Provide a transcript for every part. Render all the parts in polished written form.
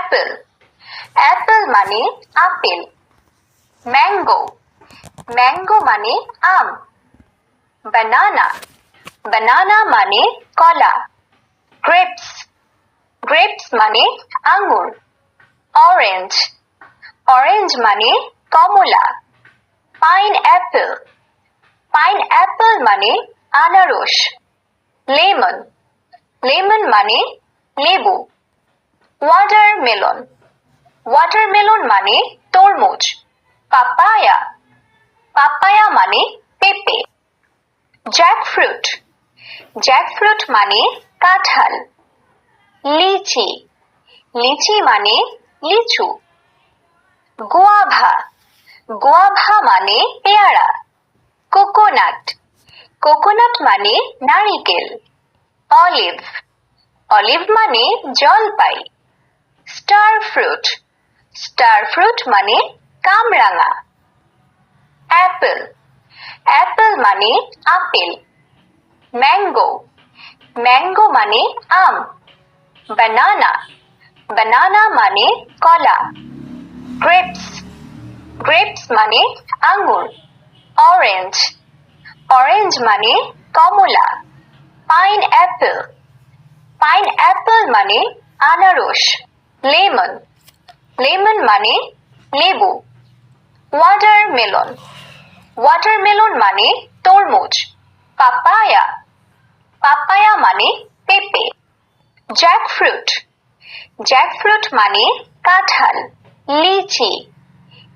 Apple Apple মানে apple. Mango mango মানে আম। বানানা বানানা মানে কলা। গ্রেপস গ্রেপস মানে আঙ্গুর। অরেঞ্জ অরেঞ্জ মানে কমলা। পাইনঅ্যাপেল পাইনঅ্যাপেল মানে আনারস। লেমন লেমন মানে লেবু। ওয়াটারমেলন ওয়াটারমেলন মানে তরমুজ। পাপায়া পাপায়া মানে পেঁপে। জ্যাকফ্রুট জ্যাকফ্রুট মানে কাঁঠাল। লিচি লিচি মানে লিচু। গুয়াভা গুয়াভা মানে পেয়ারা। কোকোনাট কোকোনাট মানে নারিকেল। অলিভ অলিভ মানে জলপাই। স্টার ফ্রুট মানে কামরাঙা। অ্যাপেল অ্যাপেল মানে আপেল। ম্যাঙ্গো ম্যাঙ্গো মানে আম। বানানা বানানা মানে কলা। গ্রেপস গ্রেপস মানে আঙ্গুর। অরেঞ্জ অরেঞ্জ মানে কমলা। পাইনঅ্যাপেল পাইনঅ্যাপেল মানে আনারস। লেমন লেমন মানে লেবু। ওয়াটারমেলন ওয়াটারমেলন মানে তরমুজ। পাপায়া পাপায়া মানে পেঁপে। জ্যাকফ্রুট জ্যাকফ্রুট মানে কাঁঠাল। লিচি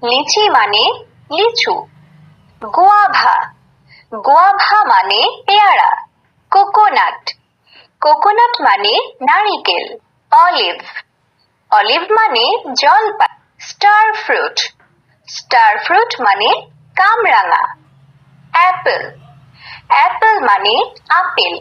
লিচি মানে লিচু। গুয়াভা গুয়াভা মানে পেয়ারা। কোকোনাট কোকোনাট মানে নারিকেল। অলিভ অলিভ মানে জলপাই। স্টার ফ্রুট মানে কামরাঙা। অ্যাপেল অ্যাপেল মানে আপেল।